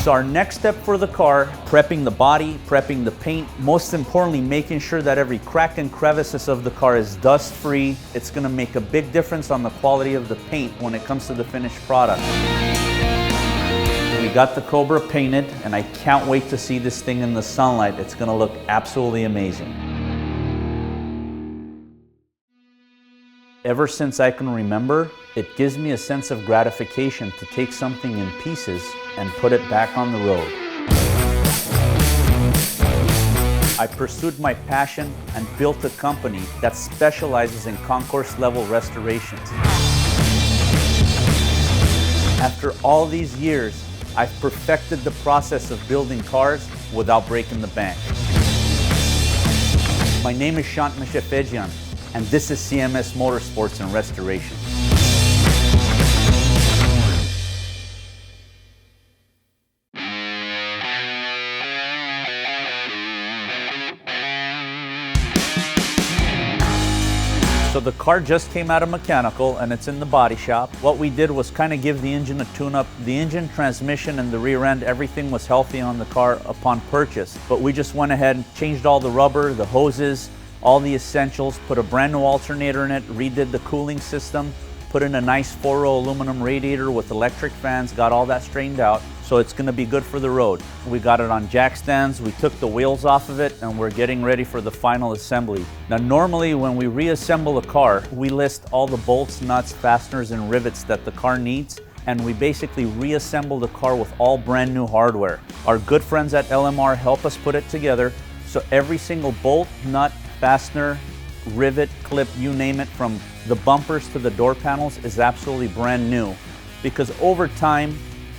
So our next step for the car, prepping the body, prepping the paint, most importantly, making sure that every crack and crevices of the car is dust free. It's gonna make a big difference on the quality of the paint when it comes to the finished product. We got the Cobra painted, and I can't wait to see this thing in the sunlight. It's gonna look absolutely amazing. Ever since I can remember, it gives me a sense of gratification to take something in pieces and put it back on the road. I pursued my passion and built a company that specializes in concourse level restorations. After all these years, I've perfected the process of building cars without breaking the bank. My name is Shant Meshefedjian, and this is CMS Motorsports and Restoration. So the car just came out of mechanical and it's in the body shop. What we did was kind of give the engine a tune-up. The engine, transmission, and the rear end, everything was healthy on the car upon purchase. But we just went ahead and changed all the rubber, the hoses, all the essentials, put a brand new alternator in it, redid the cooling system, put in a nice 4-row aluminum radiator with electric fans, got all that straightened out. So it's gonna be good for the road. We got it on jack stands, we took the wheels off of it, and we're getting ready for the final assembly. Now normally when we reassemble a car, we list all the bolts, nuts, fasteners, and rivets that the car needs, and we basically reassemble the car with all brand new hardware. Our good friends at LMR help us put it together, so every single bolt, nut, fastener, rivet, clip, you name it, from the bumpers to the door panels is absolutely brand new. Because over time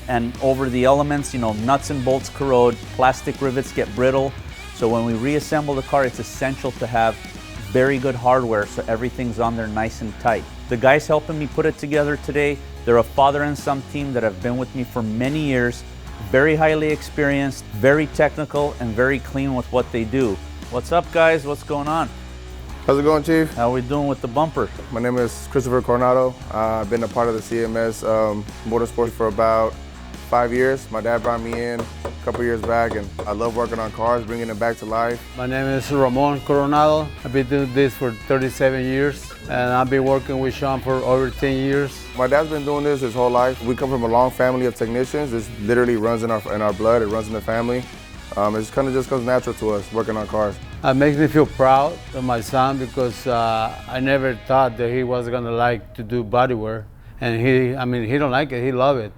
and over the elements, nuts and bolts corrode, plastic rivets get brittle. So when we reassemble the car, it's essential to have very good hardware so everything's on there nice and tight. The guys helping me put it together today, they're a father and son team that have been with me for many years, very highly experienced, very technical, and very clean with what they do. What's up, guys? What's going on? How's it going, Chief? How are we doing with the bumper? My name is Christopher Coronado. I've been a part of the CMS Motorsports for about 5 years. My dad brought me in a couple years back, and I love working on cars, bringing them back to life. My name is Ramon Coronado. I've been doing this for 37 years, and I've been working with Sean for over 10 years. My dad's been doing this his whole life. We come from a long family of technicians. This literally runs in our blood. It runs in the family. It kind of just comes natural to us, working on cars. It makes me feel proud of my son because I never thought that he was gonna like to do bodywork. And he don't like it, he love it,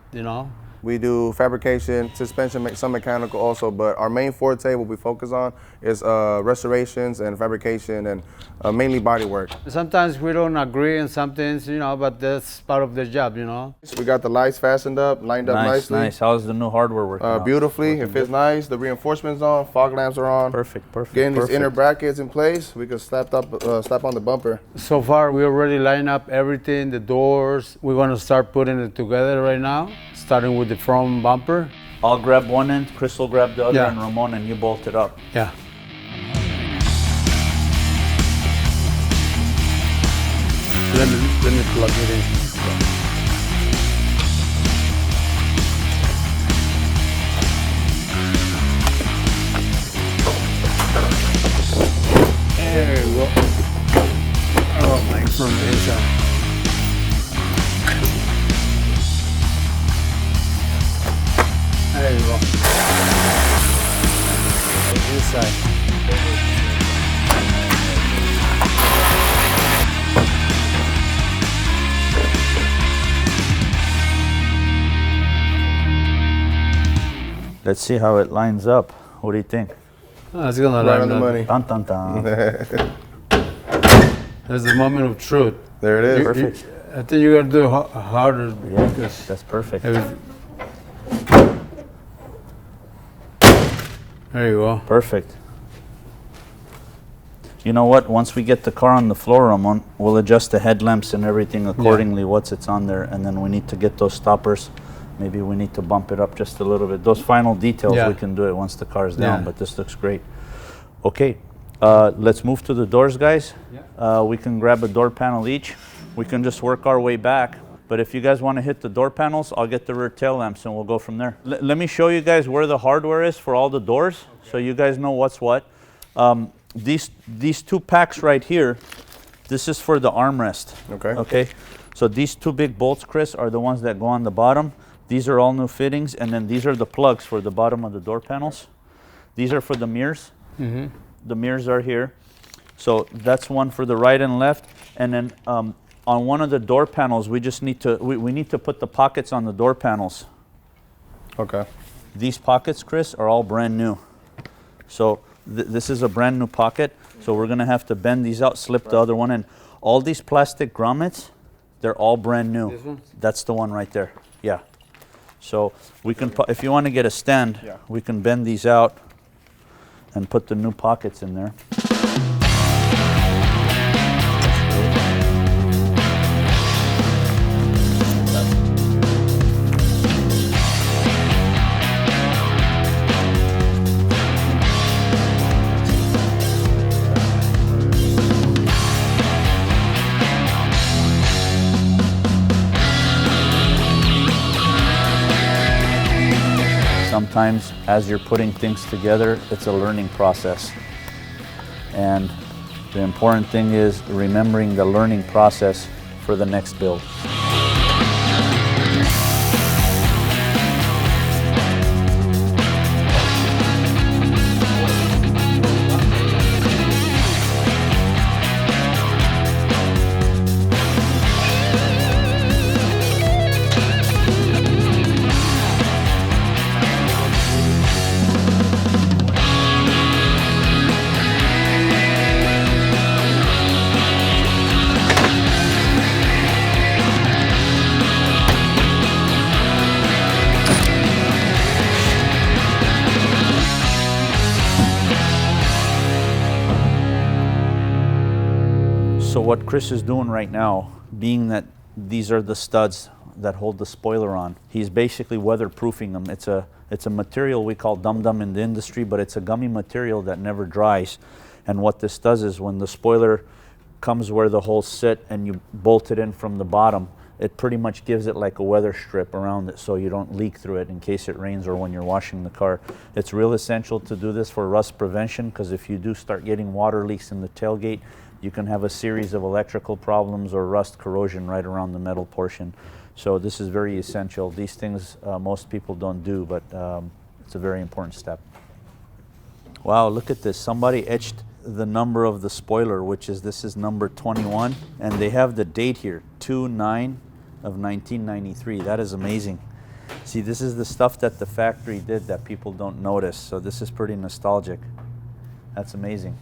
We do fabrication, suspension, some mechanical also, but our main forte, what we focus on, is restorations and fabrication and mainly body work. Sometimes we don't agree on some things, but that's part of the job, We got the lights fastened up, lined up nicely. Nice. How's the new hardware working? Beautifully, it fits nice. The reinforcements on, fog lamps are on. Perfect. Getting these inner brackets in place, we can slap on the bumper. So far, we already lined up everything, the doors. We're gonna start putting it together right now, starting with the front bumper. I'll grab one end, Chris will grab the other, Yeah. and Ramon and you bolt it up. Yeah. Let me plug it in. There you go. Oh my, from the inside. There you go. This side. Let's see how it lines up. What do you think? That's gonna Right line on the up. money. Dun, dun, dun. That's the moment of truth. There it is. Perfect. I think you gotta do harder. Yeah, Because that's perfect. there you go. Perfect. You know what? Once we get the car on the floor, Ramon, we'll adjust the headlamps and everything accordingly, once it's on there, and then we need to get those stoppers. Maybe we need to bump it up just a little bit. Those final details, Yeah. we can do it once the car's down, Yeah. but this looks great. Okay, let's move to the doors, guys. Yeah. We can grab a door panel each. We can just work our way back. But if you guys want to hit the door panels, I'll get the rear tail lamps and we'll go from there. Let me show you guys where the hardware is for all the doors, so you guys know what's what. These two packs right here, this is for the armrest. Okay. So these two big bolts, Chris, are the ones that go on the bottom. These are all new fittings, and then these are the plugs for the bottom of the door panels. These are for the mirrors. The mirrors are here. So that's one for the right and left. And then on one of the door panels, we just need to, we need to put the pockets on the door panels. Okay. These pockets, Chris, are all brand new. So this is a brand new pocket. So we're gonna have to bend these out, slip the other one in. All these plastic grommets, they're all brand new. This one? That's the one right there, yeah. So we can, if you wanna get a stand, we can bend these out and put the new pockets in there. Sometimes as you're putting things together, it's a learning process. And the important thing is remembering the learning process for the next build. So what Chris is doing right now, being that these are the studs that hold the spoiler on, he's basically weatherproofing them. It's a material we call dum-dum in the industry, but it's a gummy material that never dries. And what this does is when the spoiler comes where the holes sit and you bolt it in from the bottom, it pretty much gives it like a weather strip around it so you don't leak through it in case it rains or when you're washing the car. It's real essential to do this for rust prevention, because if you do start getting water leaks in the tailgate, you can have a series of electrical problems or rust corrosion right around the metal portion. So this is very essential. These things most people don't do, but it's a very important step. Wow, look at this. Somebody etched the number of the spoiler, which is, this is number 21, and they have the date here, 2/9 of 1993. That is amazing. See, this is the stuff that the factory did that people don't notice. So this is pretty nostalgic. That's amazing.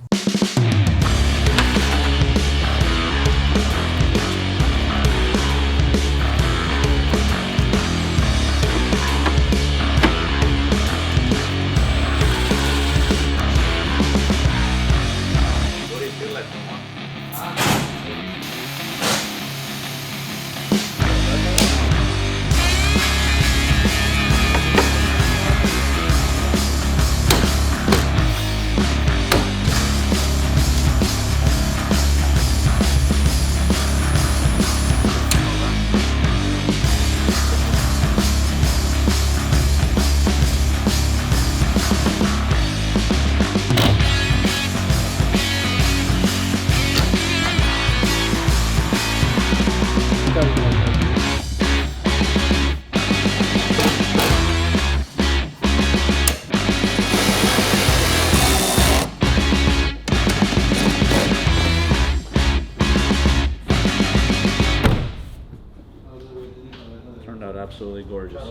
Turned out absolutely gorgeous.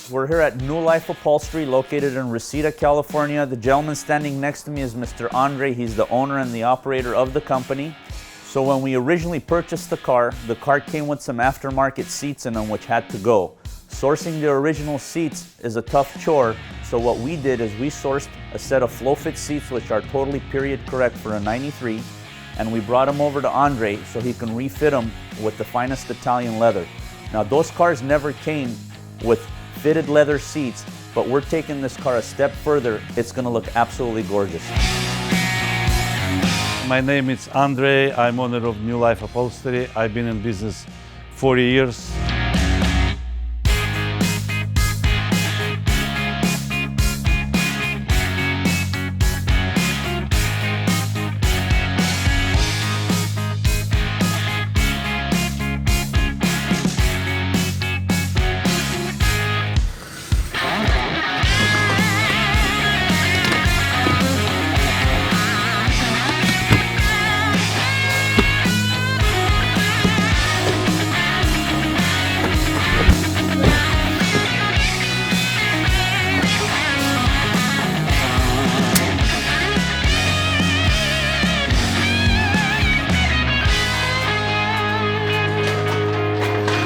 We're here at New Life Upholstery, located in Reseda, California. The gentleman standing next to me is Mr. Andre. He's the owner and the operator of the company. So when we originally purchased the car came with some aftermarket seats in them which had to go. Sourcing the original seats is a tough chore, so what we did is we sourced a set of flow-fit seats which are totally period correct for a 93, and we brought them over to Andre so he can refit them with the finest Italian leather. Now those cars never came with fitted leather seats, but we're taking this car a step further. It's gonna look absolutely gorgeous. My name is Andre. I'm owner of New Life Upholstery. I've been in business 40 years.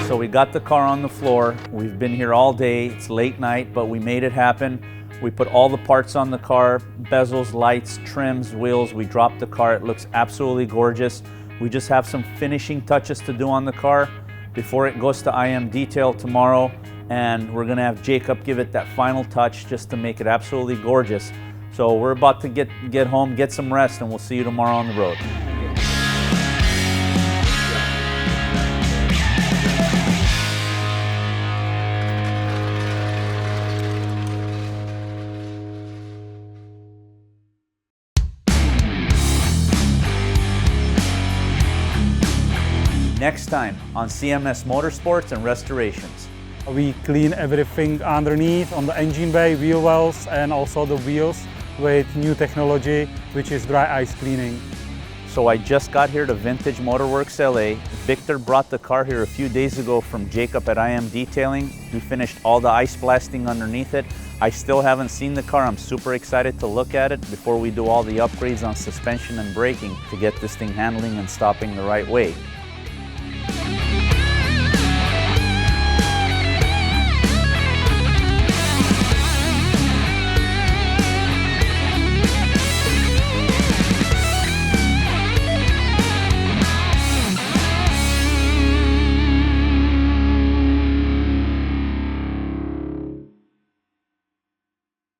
So we got the car on the floor. We've been here all day. It's late night, but we made it happen. We put all the parts on the car, bezels, lights, trims, wheels. We dropped the car. It looks absolutely gorgeous. We just have some finishing touches to do on the car before it goes to IM detail tomorrow. And we're gonna have Jacob give it that final touch just to make it absolutely gorgeous. So we're about to get home, get some rest, and we'll see you tomorrow on the road. Next time on CMS Motorsports and Restorations. We clean everything underneath on the engine bay, wheel wells, and also the wheels with new technology, which is dry ice cleaning. So I just got here to Vintage Motorworks LA. Victor brought the car here a few days ago from Jacob at IM Detailing. We finished all the ice blasting underneath it. I still haven't seen the car. I'm super excited to look at it before we do all the upgrades on suspension and braking to get this thing handling and stopping the right way.